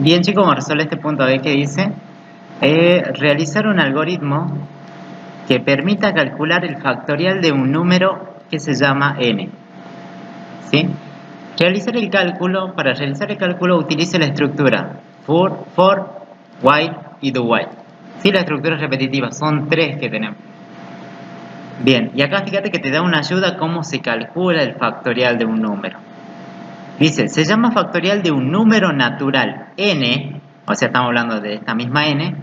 Bien chicos, vamos a resolver este punto a ver qué dice. Realizar un algoritmo que permita calcular el factorial de un número que se llama n. ¿Sí? Para realizar el cálculo utilice la estructura for, while y do while. ¿Sí? La estructura es repetitiva, son tres que tenemos. Bien, y acá fíjate que te da una ayuda cómo se calcula el factorial de un número. Dice, se llama factorial de un número natural n, o sea, estamos hablando de esta misma n,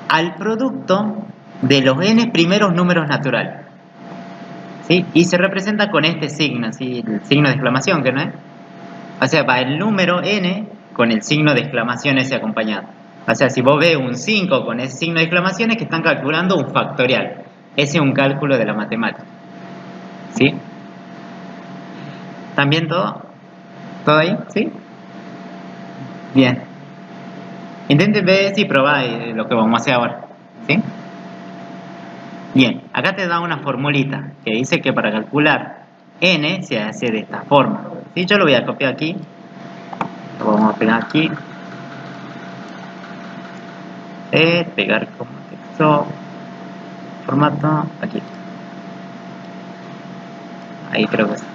al producto de los n primeros números naturales. ¿Sí? Y se representa con este signo, ¿sí? El signo de exclamación, que no es. O sea, va el número n con el signo de exclamación ese acompañado. O sea, si vos ves un 5 con ese signo de exclamación es que están calculando un factorial. Ese es un cálculo de la matemática. ¿Sí? ¿También todo? ¿Todo ahí? ¿Sí? Bien. Intenten ver si probáis lo que vamos a hacer ahora. ¿Sí? Bien, acá te da una formulita que dice que para calcular n se hace de esta forma. ¿Sí? Yo lo voy a copiar aquí. Lo vamos a pegar aquí. Pegar como texto. Formato. Aquí. Ahí creo que está.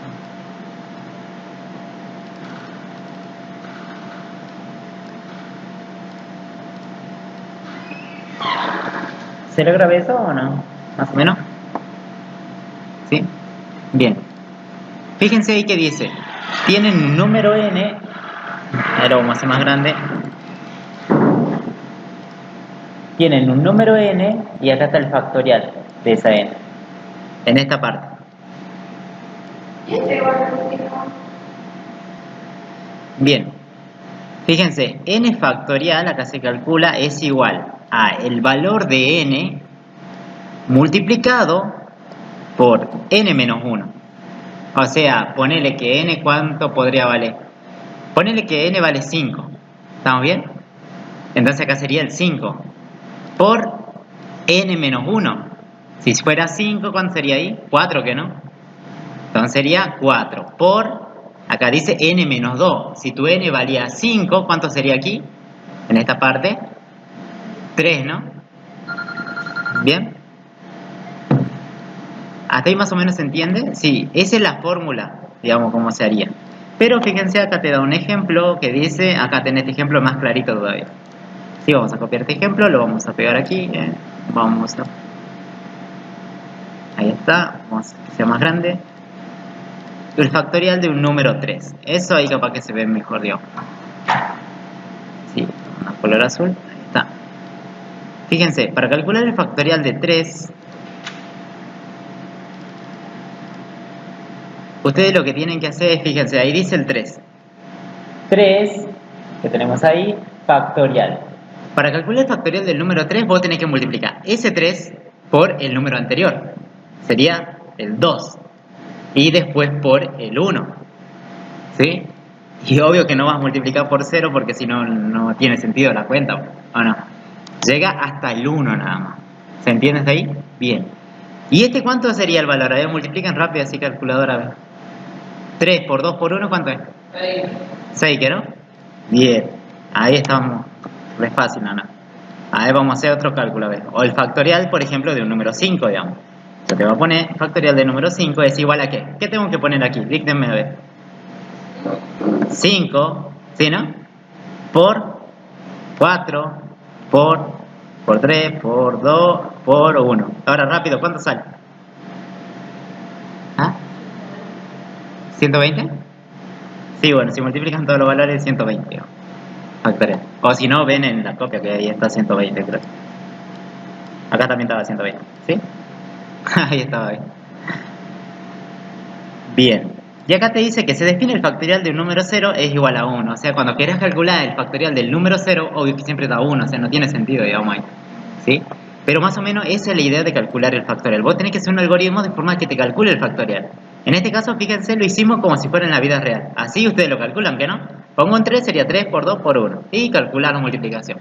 ¿Se logra ver eso o no? ¿Más o menos? ¿Sí? Bien. Fíjense ahí que dice. Tienen un número n. Ahora lo vamos a hacer más grande. Tienen un número n y acá está el factorial de esa n. En esta parte. Bien. Fíjense, n factorial, acá se calcula, es igual a el valor de n multiplicado por n menos 1. O sea, ponele que n, ¿cuánto podría valer? Ponele que n vale 5. ¿Estamos bien? Entonces acá sería el 5 por n menos 1. Si fuera 5, ¿cuánto sería ahí? 4, ¿que no? Entonces sería 4 por, acá dice n menos 2. Si tu n valía 5, ¿cuánto sería aquí? En esta parte, 3, ¿no? ¿Bien? ¿Hasta ahí más o menos se entiende? Sí, esa es la fórmula, digamos, cómo se haría. Pero fíjense, acá te da un ejemplo que dice, acá tenés este ejemplo más clarito todavía. Sí, vamos a copiar este ejemplo, lo vamos a pegar aquí. Vamos a... Ahí está, vamos a que sea más grande. El factorial de un número 3. Eso ahí capaz que se ve mejor, digamos. Sí, una color azul, ahí está. Fíjense, para calcular el factorial de 3, ustedes lo que tienen que hacer es, fíjense, ahí dice el 3. 3, que tenemos ahí, factorial. Para calcular el factorial del número 3, vos tenés que multiplicar ese 3 por el número anterior. Sería el 2. Y después por el 1. ¿Sí? Y obvio que no vas a multiplicar por 0 porque si no, no tiene sentido la cuenta. ¿O no? Llega hasta el 1 nada más. ¿Se entiende hasta ahí? Bien. ¿Y este cuánto sería el valor? A ver, multiplican rápido así calculadora. A ver. 3 por 2 por 1, ¿cuánto es? 6. 6, ¿qué no? Bien. Ahí estamos. Es fácil, ¿no? A ver, vamos a hacer otro cálculo, a ver. O el factorial, por ejemplo, de un número 5, digamos. Yo te voy a poner factorial del número 5 es igual a ¿qué? ¿Qué tengo que poner aquí? Dígame a ver. 5, ¿sí, no? Por 4, por 3, por 2, por 1. Ahora rápido, ¿cuánto sale? ¿Ah? ¿120? Sí, bueno, si multiplican todos los valores, 120. Factorial. O si no, ven en la copia que ahí está 120, creo. Acá también estaba 120, ¿sí? Ahí estaba bien. Bien. Y acá te dice que se define el factorial de un número 0 es igual a 1. O sea, cuando querés calcular el factorial del número 0, obvio que siempre da 1. O sea, no tiene sentido, digamos ahí. ¿Sí? Pero más o menos esa es la idea de calcular el factorial. Vos tenés que hacer un algoritmo de forma que te calcule el factorial. En este caso, fíjense, lo hicimos como si fuera en la vida real. Así ustedes lo calculan, ¿que no? Pongo un 3, sería 3 por 2 por 1. Y calcular la multiplicación.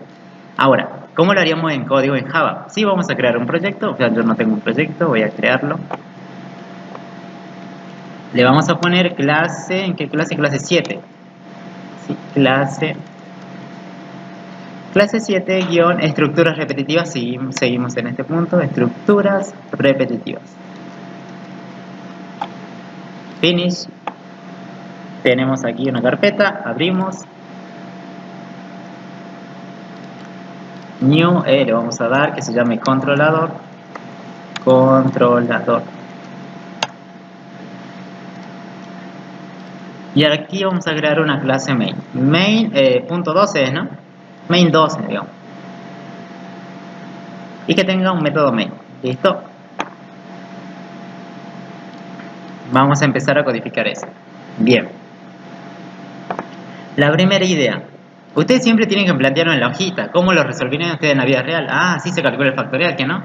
Ahora, ¿cómo lo haríamos en código en Java? Sí, vamos a crear un proyecto. O sea, yo no tengo un proyecto, voy a crearlo. Le vamos a poner clase, ¿en qué clase? Clase 7. Sí, clase Clase 7, guión, estructuras repetitivas. Seguimos en este punto, estructuras repetitivas. Finish. Tenemos aquí una carpeta, abrimos. New, le vamos a dar que se llame controlador. Controlador. Y aquí vamos a crear una clase main. Main, punto 12 es, ¿no? Main 12, digamos. Y que tenga un método main. ¿Listo? Vamos a empezar a codificar eso. Bien. La primera idea. Ustedes siempre tienen que plantearlo en la hojita. ¿Cómo lo resolverían ustedes en la vida real? Ah, así se calcula el factorial, ¿que no?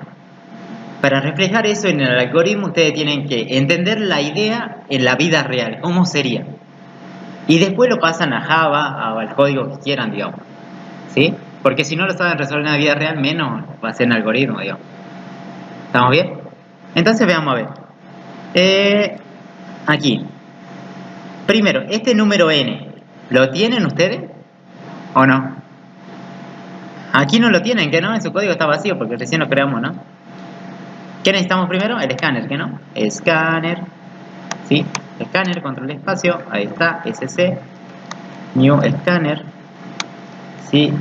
Para reflejar eso en el algoritmo, ustedes tienen que entender la idea en la vida real. ¿Cómo sería? Y después lo pasan a Java, al código que quieran, digamos. ¿Sí? Porque si no lo saben resolver en la vida real, menos va a ser en algoritmo, digamos. ¿Estamos bien? Entonces veamos a ver. Aquí. Primero, este número n, ¿lo tienen ustedes? ¿O no? Aquí no lo tienen, ¿que no? En su código está vacío porque recién lo creamos, ¿no? ¿Qué necesitamos primero? El escáner, ¿que no? Escáner. ¿Sí? Escáner, control espacio. Ahí está, SC. New Scanner. ¿Sí?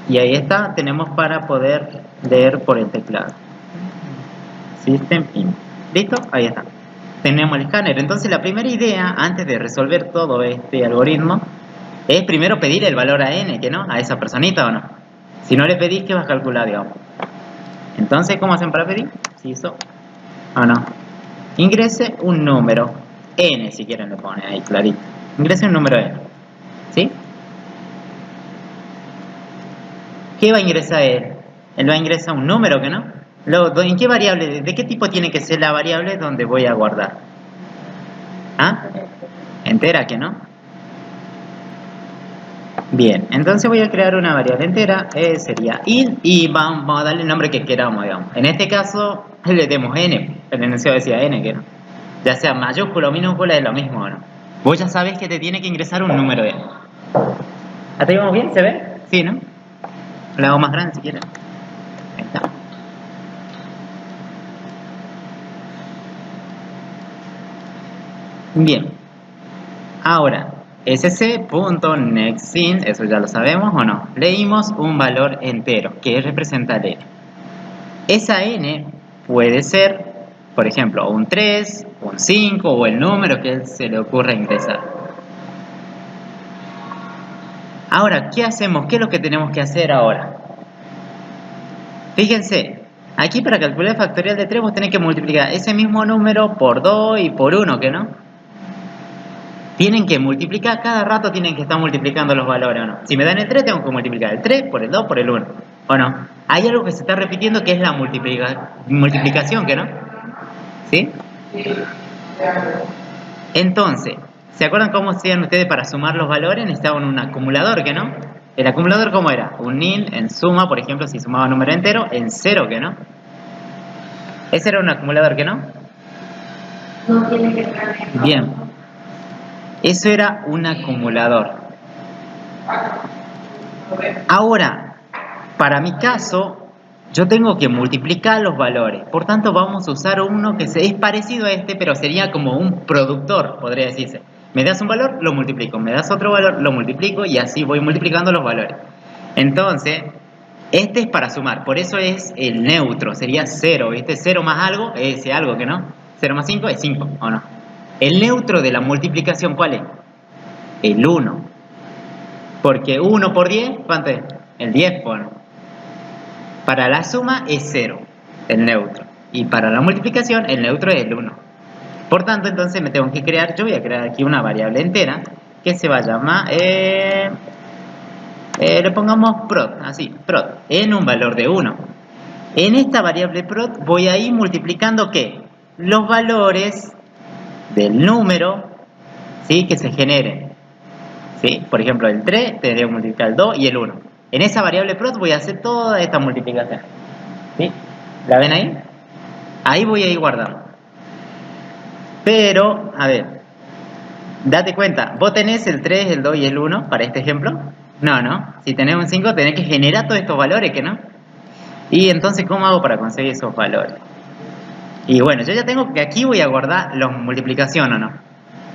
Y ahí está, tenemos para poder leer por el teclado. System in. ¿Listo? Ahí está. Tenemos el escáner. Entonces la primera idea, antes de resolver todo este algoritmo, es primero pedir el valor a n, ¿que no? A esa personita, ¿o no? Si no le pedís, ¿qué vas a calcular, digamos? Entonces, ¿cómo hacen para pedir? Si hizo o no. Ingrese un número. N, si quieren, le pone ahí clarito. Ingrese un número n. ¿Sí? ¿Qué va a ingresar él? Él va a ingresar un número, ¿que no? Luego, ¿en qué variable? ¿De qué tipo tiene que ser la variable donde voy a guardar? ¿Ah? Entera, ¿que no? Bien, entonces voy a crear una variable entera, sería int, y vamos a darle el nombre que queramos, digamos. En este caso, le demos n, el enunciado decía n, que no. Ya sea mayúscula o minúscula, es lo mismo, ¿no? Vos ya sabés que te tiene que ingresar un número n. ¿Hasta ahí vamos bien? ¿Se ve? Sí, ¿no? La hago más grande si quieren. Ahí está. Bien. Ahora, sc.nextInt, eso ya lo sabemos o no. Leímos un valor entero que representa el n. Esa n puede ser, por ejemplo, un 3, un 5 o el número que se le ocurra ingresar. Ahora, ¿qué hacemos? ¿Qué es lo que tenemos que hacer ahora? Fíjense, aquí para calcular el factorial de 3 vos tenés que multiplicar ese mismo número por 2 y por 1, ¿que no? Tienen que multiplicar, cada rato tienen que estar multiplicando los valores, ¿o no? Si me dan el 3, tengo que multiplicar el 3 por el 2 por el 1, ¿o no? Hay algo que se está repitiendo que es la multiplicación, ¿que no? ¿Sí? Entonces, ¿se acuerdan cómo hacían ustedes para sumar los valores? Necesitaban un acumulador, ¿que no? ¿El acumulador cómo era? Un int en suma, por ejemplo, si sumaba un número entero, en 0, ¿que no? Ese era un acumulador, ¿que no? No tiene que estar en... Bien. Eso era un acumulador. Ahora, para mi caso, yo tengo que multiplicar los valores. Por tanto, vamos a usar uno que es parecido a este, pero sería como un productor, podría decirse. Me das un valor, lo multiplico. Me das otro valor, lo multiplico y así voy multiplicando los valores. Entonces, este es para sumar. Por eso es el neutro. Sería 0, ¿viste? 0 más algo es ese algo, ¿que no? 0 más 5 es 5, ¿o no? El neutro de la multiplicación, ¿cuál es? El 1. Porque 1 por 10, ¿cuánto es? El 10, ¿no? Para la suma es 0, el neutro. Y para la multiplicación, el neutro es el 1. Por tanto, entonces me tengo que crear, yo voy a crear aquí una variable entera que se va a llamar, le pongamos prod, así, prod, en un valor de 1. En esta variable prod voy a ir multiplicando, ¿qué? Los valores del número, ¿sí? Que se generen. ¿Sí? Por ejemplo, el 3 tendría que multiplicar el 2 y el 1. En esa variable prod voy a hacer toda esta multiplicación. ¿Sí? ¿La ven ahí? Ahí voy a ir guardando. Pero, a ver, date cuenta, vos tenés el 3, el 2 y el 1 para este ejemplo. No, ¿no? Si tenés un 5 tenés que generar todos estos valores, ¿que no? Y entonces, ¿cómo hago para conseguir esos valores? Y bueno, yo ya tengo que aquí voy a guardar la multiplicación, ¿o no?